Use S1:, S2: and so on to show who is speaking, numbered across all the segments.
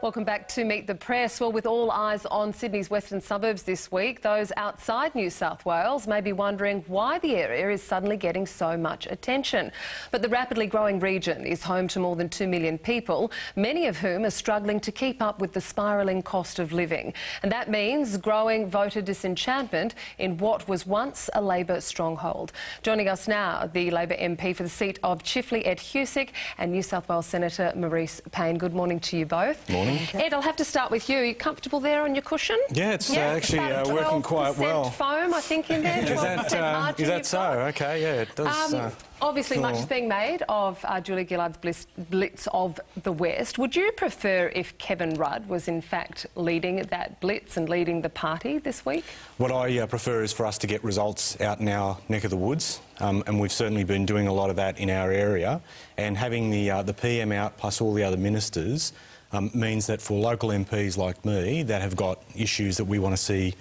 S1: Welcome back to Meet the Press. Well, with all eyes on Sydney's western suburbs this week, those outside New South Wales may be wondering why the area is suddenly getting so much attention. But the rapidly growing region is home to more than 2 million people, many of whom are struggling to keep up with the spiralling cost of living. And that means growing voter disenchantment in what was once a Labor stronghold. Joining us now, the Labor MP for the seat of Chifley, Ed Husic, and New South Wales Senator Maurice Payne. Good morning to you both.
S2: Morning.
S1: Ed, I'll have to start with you. Are you comfortable there on your cushion?
S2: Yeah, it's actually working quite well.
S1: Foam, I think, in there. 12%
S2: is that so? Okay, yeah, it does.
S1: Obviously, much is being made of Julia Gillard's blitz of the West. Would you prefer if Kevin Rudd was in fact leading that blitz and leading the party this week?
S2: What I prefer is for us to get results out in our neck of the woods, and we've certainly been doing a lot of that in our area. And having the PM out plus all the other ministers means that for local MPs like me that have got issues that we want to see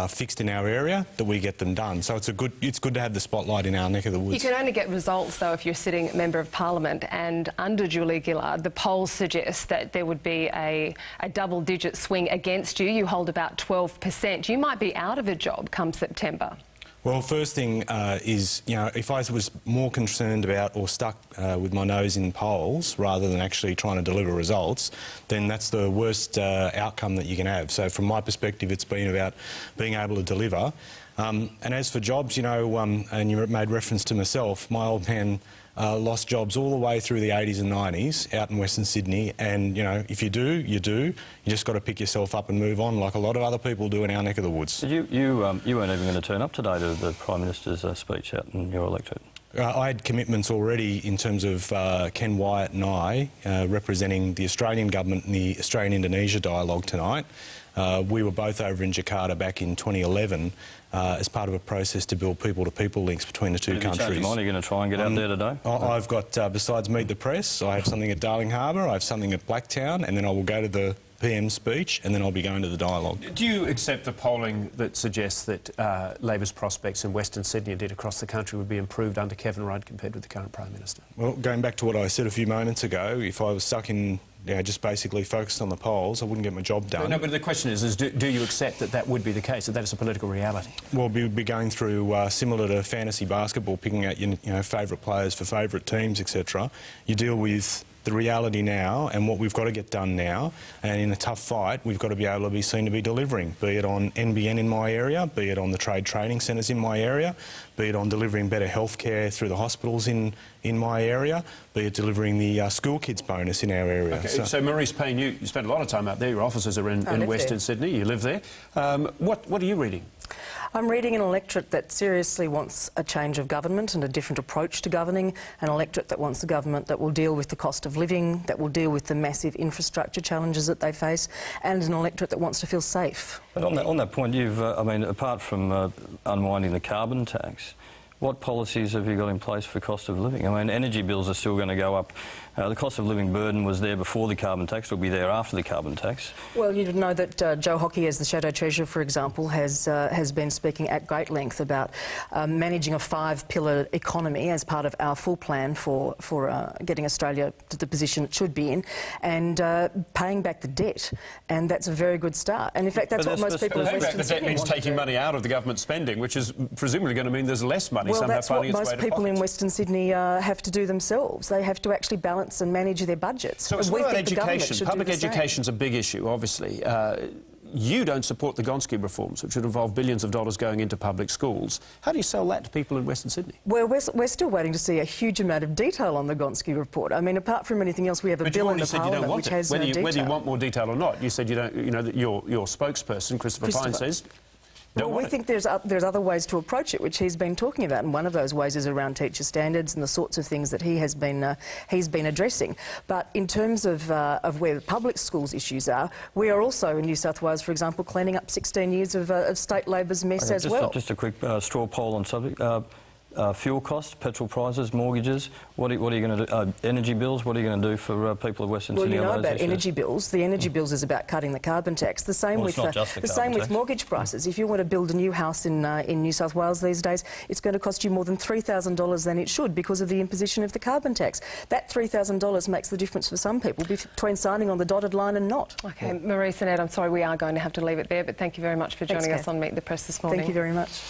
S2: fixed in our area, that we get them done. So it's good to have the spotlight in our neck of the woods.
S1: You can only get results, though, if you're sitting Member of Parliament, and under Julia Gillard, the polls suggest that there would be a double-digit swing against you. You hold about 12%. You might be out of a job come September.
S2: Well, first thing is, you know, if I was more concerned about or stuck with my nose in polls rather than actually trying to deliver results, then that's the worst outcome that you can have. So from my perspective, it's been about being able to deliver. And as for jobs, you know, and you made reference to myself, my old man lost jobs all the way through the 80s and 90s out in Western Sydney, and you know, if you do, you do. You just got to pick yourself up and move on, like a lot of other people do in our neck of the woods.
S3: You weren't even going to turn up today to the Prime Minister's speech out in your electorate.
S2: I had commitments already in terms of Ken Wyatt and I representing the Australian government in the Australian-Indonesia dialogue tonight. We were both over in Jakarta back in 2011 as part of a process to build people-to-people links between the two countries.
S3: Are you going to try and get out there today?
S2: I've got, besides Meet the Press, I have something at Darling Harbour, I have something at Blacktown, and then I will go to the PM speech, and then I'll be going to the dialogue.
S4: Do you accept the polling that suggests that Labor's prospects in Western Sydney, indeed across the country, would be improved under Kevin Rudd compared with the current Prime Minister? Well,
S2: going back to what I said a few moments ago, if I was stuck in, you know, just basically focused on the polls, I wouldn't get my job done.
S4: No, but the question is do you accept that that would be the case, that that is a political reality?
S2: Well, we'd be going through, similar to fantasy basketball, picking out your favourite players for favourite teams, etc. You deal with the reality now and what we've got to get done now, and in a tough fight we've got to be able to be seen to be delivering, be it on NBN in my area, be it on the trade training centres in my area, be it on delivering better health care through the hospitals in my are, be it delivering the school kids bonus in our area.
S4: Okay, so Maurice Payne, you spend a lot of time out there, your offices are in Western Sydney, you live there. What are you reading?
S5: I'm reading an electorate that seriously wants a change of government and a different approach to governing, an electorate that wants a government that will deal with the cost of living, that will deal with the massive infrastructure challenges that they face, and an electorate that wants to feel safe.
S3: But on that point, you've, I mean, apart from unwinding the carbon tax, what policies have you got in place for cost of living? I mean, energy bills are still going to go up. The cost of living burden was there before the carbon tax, will be there after the carbon tax.
S5: Well, you know that Joe Hockey, as the Shadow Treasurer, for example, has been speaking at great length about managing a 5-pillar economy as part of our full plan for getting Australia to the position it should be in, and paying back the debt, and that's a very good start. And in fact, that's what most people in Western Sydney want to do.
S4: The debt means taking money out of the government spending, which is presumably going to mean there's less money.
S5: Well, that's what most people in Western Sydney have to do themselves. They have to actually balance and manage their budgets.
S4: So what about education? Public education's a big issue, obviously. You don't support the Gonski reforms, which would involve billions of dollars going into public schools. How do you sell that to people in Western Sydney?
S5: Well, we're still waiting to see a huge amount of detail on the Gonski report. I mean, apart from anything else, we have a bill in the Parliament which has no detail. Whether
S4: you want more detail or not, you said you don't. You know that your spokesperson, Christopher Pine, says.
S5: Well, we think there's other ways to approach it, which he's been talking about, and one of those ways is around teacher standards and the sorts of things that he's been addressing. But in terms of where the public schools issues are, we are also in New South Wales, for example, cleaning up 16 years of state Labor's mess as well.
S3: Just a quick straw poll on subject. fuel costs, petrol prices, mortgages. What are you going to do? Energy bills. What are you going to do for people of Western Sydney?
S5: Well, you know
S3: on those
S5: about
S3: issues?
S5: energy bills. The energy bills is about cutting the carbon tax. The same
S3: Well,
S5: with
S3: it's not just the carbon
S5: with
S3: tax.
S5: mortgage prices. If you want to build a new house in New South Wales these days, it's going to cost you more than $3,000 than it should because of the imposition of the carbon tax. That $3,000 makes the difference for some people between signing on the dotted line and not.
S1: OK, Maurice and Ed, I'm sorry we are going to have to leave it there, but thank you very much for joining us on Meet the Press this morning.
S5: Thank you very much.